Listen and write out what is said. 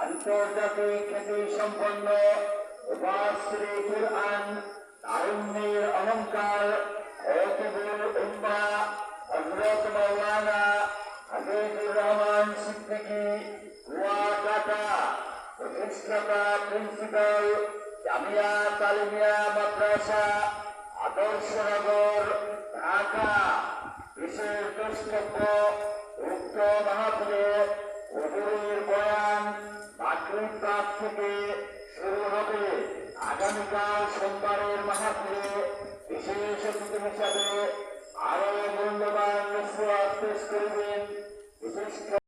আন্তর্জাতিক খ্যাতি সম্পন্ন উপাশ্রী কুরআন তারুণ্যের অহংকার খতিবুল উম্মাহ হযরত মাওলানা হাফিজুর রহমান সিদ্দিকী কুয়াকাটা প্রতিষ্ঠাতা প্রিন্সিপাল জামিয়া তালিমিয়া মাদ্রাসা আদর্শনগর ঢাকা বিশেষ দ্রষ্টব্য উক্ত মাহফিলে হুজুরের বয়ান মাগরিব রাত থেকে শুরু হবে। আগামীকাল সোমবারের মাহফিলে বিশেষ অতিথি হিসাবে আরো মূল্যবান নসিহত পেশ করবে